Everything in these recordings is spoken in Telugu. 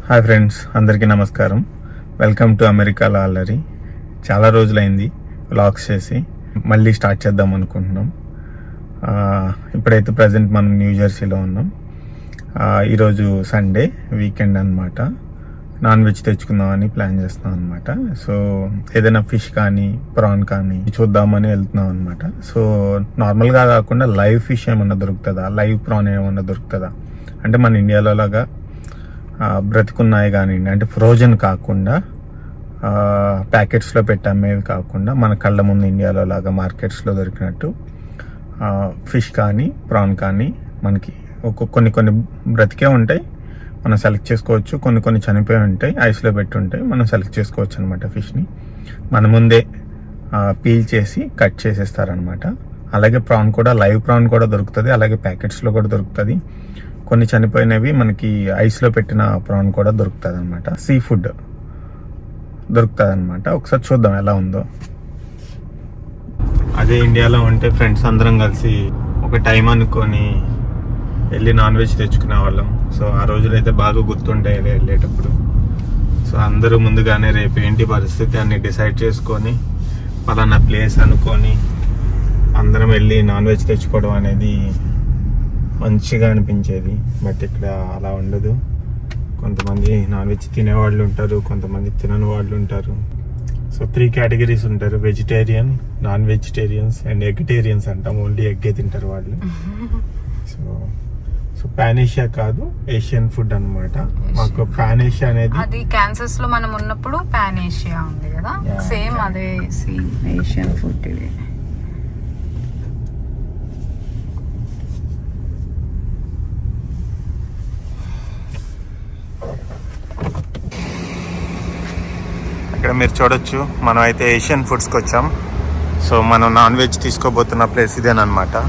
హాయ్ ఫ్రెండ్స్, అందరికీ నమస్కారం. వెల్కమ్ టు అమెరికా లాలరీ. చాలా రోజులైంది వ్లాగ్స్ చేసి, మళ్ళీ స్టార్ట్ చేద్దాం అనుకుంటున్నాం. ఇప్పుడైతే ప్రజెంట్ మనం న్యూ జెర్సీలో ఉన్నాం. ఈరోజు సండే వీకెండ్ అనమాట. నాన్ వెజ్ తెచ్చుకుందామని ప్లాన్ చేస్తున్నాం అనమాట. సో ఏదైనా ఫిష్ కానీ ప్రాన్ కానీ చూద్దామని వెళ్తున్నాం అనమాట. సో నార్మల్గా కాకుండా లైవ్ ఫిష్ ఏమన్నా దొరుకుతుందా, లైవ్ ప్రాన్ ఏమన్నా దొరుకుతుందా, అంటే మన ఇండియాలో లాగా బ్రతుకున్నాయి కానివ్వండి, అంటే ఫ్రోజన్ కాకుండా ప్యాకెట్స్లో పెట్టి అమ్మేవి కాకుండా మన కళ్ళ ముందు ఇండియాలో లాగా మార్కెట్స్లో దొరికినట్టు ఫిష్ కానీ ప్రాన్ కానీ మనకి కొన్ని బ్రతికే ఉంటాయి, మనం సెలెక్ట్ చేసుకోవచ్చు. కొన్ని చనిపోయి ఉంటాయి, ఐస్లో పెట్టి ఉంటాయి, మనం సెలెక్ట్ చేసుకోవచ్చు అనమాట. ఫిష్ని మన ముందే పీల్ చేసి కట్ చేసేస్తారనమాట. అలాగే ప్రాన్ కూడా, లైవ్ ప్రాన్ కూడా దొరుకుతుంది, అలాగే ప్యాకెట్స్లో కూడా దొరుకుతుంది. కొన్ని చనిపోయినవి మనకి ఐస్లో పెట్టిన ప్రాన్ కూడా దొరుకుతుంది అనమాట. సీ ఫుడ్ దొరుకుతుంది అనమాట. ఒకసారి చూద్దాం ఎలా ఉందో. అదే ఇండియాలో ఉంటే ఫ్రెండ్స్ అందరం కలిసి ఒక టైం అనుకొని వెళ్ళి నాన్ వెజ్ తెచ్చుకునే వాళ్ళం. సో ఆ రోజులు అయితే బాగా గుర్తుంటాయి వెళ్ళేటప్పుడు. సో అందరూ ముందుగానే రేపు ఏంటి పరిస్థితి అని డిసైడ్ చేసుకొని పలానా ప్లేస్ అనుకొని అందరం వెళ్ళి నాన్ వెజ్ తెచ్చుకోవడం అనేది మంచిగా అనిపించేది. బట్ ఇక్కడ అలా ఉండదు. కొంతమంది నాన్ వెజ్ తినేవాళ్ళు ఉంటారు, కొంతమంది తినని వాళ్ళు ఉంటారు. సో 3 కేటగిరీస్ ఉంటారు: వెజిటేరియన్, నాన్ వెజిటేరియన్స్ అండ్ ఎగ్టేరియన్స్ అంటాం. ఓన్లీ ఎగ్గే తింటారు వాళ్ళు. సో పాన్ ఏషియా కాదు, ఏషియన్ ఫుడ్ అనమాట. మాకు పాన్ ఏషియా అనేది అది కాన్సస్ లో మనం ఉన్నప్పుడు పాన్ ఏషియా ఉంది కదా, సేమ్ అదే ఏషియన్ ఫుడ్ ఇది. ఇక్కడ మీరు చూడొచ్చు, మనం అయితే ఏషియన్ ఫుడ్స్కి వచ్చాం. సో మనం నాన్ వెజ్ తీసుకోబోతున్న ప్లేస్ ఇదేనమాట.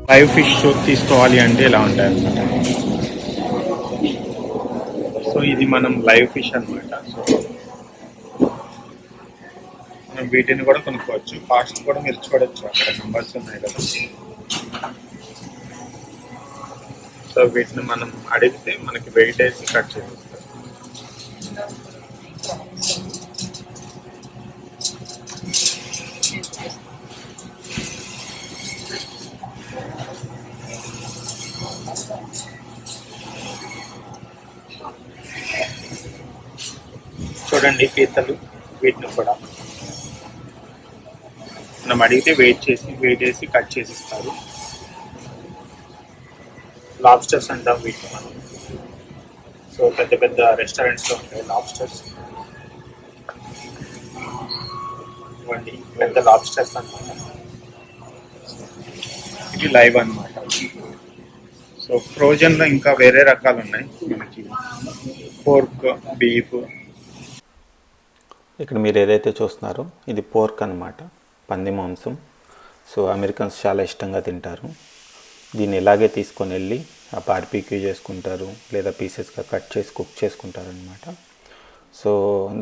లైవ్ ఫిష్ తీసుకోవాలి అంటే ఇలా ఉంటాయి అన్నమాట. సో ఇది మనం లైవ్ ఫిష్ అనమాట. సో మనం వీటిని కూడా కొనుక్కోవచ్చు. కాస్ట్ కూడా మీరు చూడొచ్చు, అక్కడ నెంబర్స్ ఉన్నాయి కదా. సో వీటిని మనం అడిగితే మనకి వెయిట్ వేసి కట్ చేస్తారు. చూడండి పీతలు, వీటిని కూడా మనం అడిగితే వెయిట్ వేసి కట్ చేసి ఇస్తారు. లాబ్స్టర్స్ అంటాం వీటిని మనం. సో పెద్ద పెద్ద రెస్టారెంట్స్లో ఉంటాయి లాబ్స్టర్స్. ఇవ్వండి పెద్ద లాబ్స్టర్స్ అన్నమాట. ఇది లైవ్ అన్నమాట. సో ఫ్రోజన్లో ఇంకా వేరే రకాలు ఉన్నాయి మనకి. Pork, beef. ఇక్కడ మీరు ఏదైతే చూస్తున్నారో ఇది పోర్క్ అన్నమాట, పంది మాంసం. సో అమెరికన్స్ చాలా ఇష్టంగా తింటారు. దీన్ని ఇలాగే తీసుకొని వెళ్ళి ఆ బార్బిక్యూ చేసుకుంటారు, లేదా పీసెస్గా కట్ చేసి కుక్ చేసుకుంటారు అనమాట. సో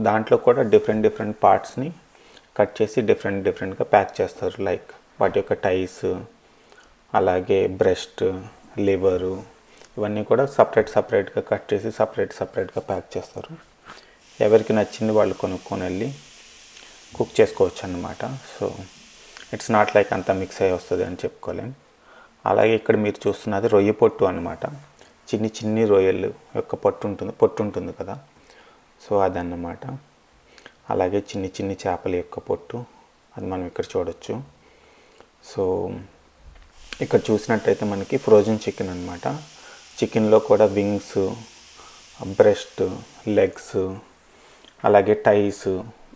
దాంట్లో కూడా డిఫరెంట్ పార్ట్స్ని కట్ చేసి డిఫరెంట్గా ప్యాక్ చేస్తారు. లైక్ వాటి యొక్క టైస్, అలాగే బ్రెస్ట్, లివరు, ఇవన్నీ కూడా సపరేట్గా కట్ చేసి సపరేట్గా ప్యాక్ చేస్తారు. ఎవరికి నచ్చింది వాళ్ళు కొనుక్కొని వెళ్ళి కుక్ చేసుకోవచ్చు అన్నమాట. సో ఇట్స్ నాట్ లైక్ అంతా మిక్స్ అయ్యి వస్తుంది అని చెప్పుకోలేం. అలాగే ఇక్కడ మీరు చూస్తున్నది రొయ్య పొట్టు అన్నమాట. చిన్ని రొయ్యలు యొక్క పొట్టు ఉంటుంది కదా, సో అదన్నమాట. అలాగే చిన్ని చేపల యొక్క పొట్టు, అది మనం ఇక్కడ చూడొచ్చు. సో ఇక్కడ చూసినట్టయితే మనకి ఫ్రోజన్ చికెన్ అన్నమాట. చికెన్లో కూడా వింగ్స్, బ్రెస్ట్, లెగ్స్, అలాగే టైస్,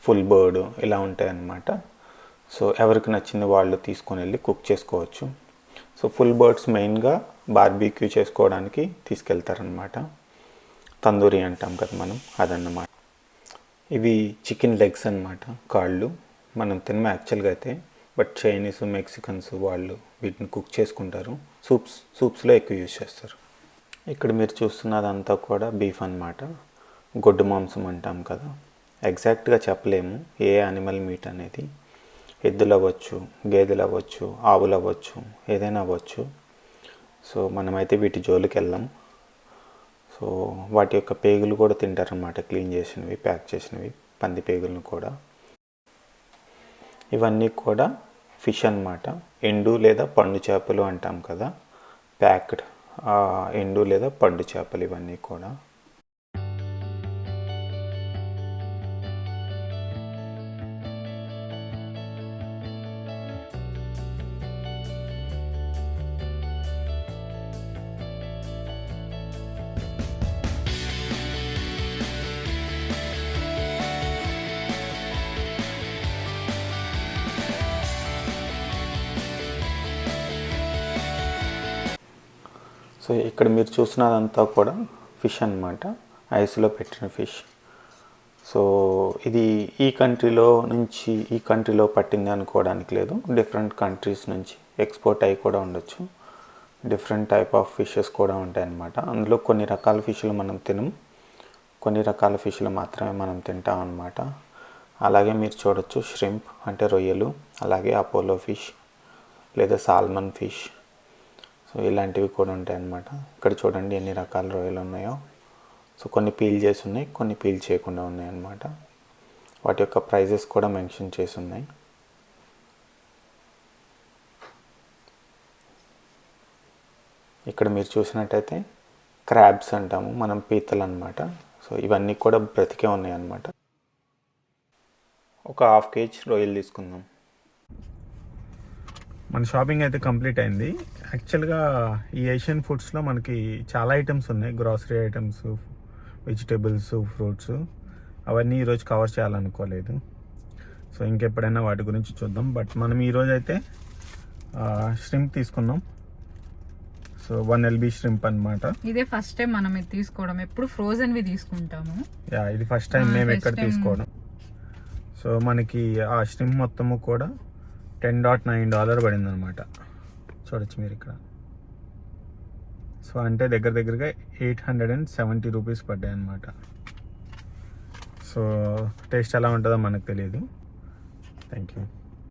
ఫుల్ బర్డ్ ఇలా ఉంటాయి అన్నమాట. సో ఎవరికి నచ్చింది వాళ్ళు తీసుకొని వెళ్ళి కుక్ చేసుకోవచ్చు. సో ఫుల్ బర్డ్స్ మెయిన్గా బార్బీక్యూ చేసుకోవడానికి తీసుకెళ్తారనమాట. తందూరి అంటాం కదా మనం, అదన్నమాట. ఇవి చికెన్ లెగ్స్ అన్నమాట, కాళ్ళు. మనం తినము యాక్చువల్గా అయితే, బట్ చైనీస్, మెక్సికన్స్ వాళ్ళు వీటిని కుక్ చేసుకుంటారు. సూప్స్లో ఎక్కువ యూజ్ చేస్తారు. ఇక్కడ మీరు చూస్తున్నదంతా కూడా బీఫ్ అన్నమాట. గొడ్డు మాంసం అంటాం కదా, ఎగ్జాక్ట్గా చెప్పలేము ఏ యానిమల్ మీట్ అనేది. ఎద్దులు అవ్వచ్చు, గేదెలు అవ్వచ్చు, ఆవులు అవ్వచ్చు, ఏదైనా అవ్వచ్చు. సో మనమైతే వీటి జోలికి వెళ్ళాం. సో వాటి యొక్క పేగులు కూడా తింటారన్నమాట, క్లీన్ చేసినవి, ప్యాక్ చేసినవి, పంది పేగులను కూడా. ఇవన్నీ కూడా ఫిష్ అన్నమాట. ఎండు లేదా పండు చేపలు అంటాం కదా, ప్యాక్డ్ ఎండు లేదా పండు చేపలు ఇవన్నీ కూడా. సో ఇక్కడ మీరు చూసినదంతా కూడా ఫిష్ అన్నమాట, ఐస్లో పెట్టిన ఫిష్. సో ఇది ఈ కంట్రీలో పట్టింది అనుకోవడానికి లేదు. డిఫరెంట్ కంట్రీస్ నుంచి ఎక్స్పోర్ట్ అయ్యి కూడా ఉండొచ్చు. డిఫరెంట్ టైప్ ఆఫ్ ఫిషెస్ కూడా ఉంటాయి అన్నమాట. అందులో కొన్ని రకాల ఫిష్లు మనం తినం, కొన్ని రకాల ఫిష్లు మాత్రమే మనం తింటాం అన్నమాట. అలాగే మీరు చూడొచ్చు ష్రింప్ అంటే రొయ్యలు, అలాగే అపోలో ఫిష్ లేదా సాల్మన్ ఫిష్, సో ఇలాంటివి కూడా ఉంటాయి అన్నమాట. ఇక్కడ చూడండి ఎన్ని రకాల రొయ్యలు ఉన్నాయో. సో కొన్ని పీల్ చేసి ఉన్నాయి, కొన్ని పీల్ చేయకుండా ఉన్నాయి అన్నమాట. వాటి యొక్క ప్రైజెస్ కూడా మెన్షన్ చేసి ఉన్నాయి. ఇక్కడ మీరు చూసినట్టయితే క్రాబ్స్ అంటాము మనం, పీతలు అన్నమాట. సో ఇవన్నీ కూడా బ్రతికే ఉన్నాయి అన్నమాట. ఒక 1/2 kg రొయ్యలు తీసుకుందాం. మన షాపింగ్ అయితే కంప్లీట్ అయింది. యాక్చువల్గా ఈ ఏషియన్ ఫుడ్స్లో మనకి చాలా ఐటమ్స్ ఉన్నాయి, గ్రాసరీ ఐటమ్స్, వెజిటేబుల్స్, ఫ్రూట్స్. అవన్నీ ఈరోజు కవర్ చేయాలనుకోలేదు. సో ఇంకెప్పుడైనా వాటి గురించి చూద్దాం. బట్ మనం ఈరోజు అయితే ష్రింప్ తీసుకున్నాం. సో 1 LB ష్రింప్ అనమాట. ఇదే ఫస్ట్ టైం మనం ఇది తీసుకోవడం, ఎప్పుడు ఫ్రోజన్వి తీసుకుంటాము. ఇది ఫస్ట్ టైం మేము ఎక్కడ తీసుకోవడం. సో మనకి ఆ ష్రింప్ మొత్తము కూడా $10.9 పడింది అనమాట. చూడొచ్చు మీరు ఇక్కడ. సో అంటే దగ్గరగా 870 రూపీస్ పడ్డాయి అనమాట. సో టేస్ట్ ఎలా ఉంటుందో మనకు తెలియదు. Thank you.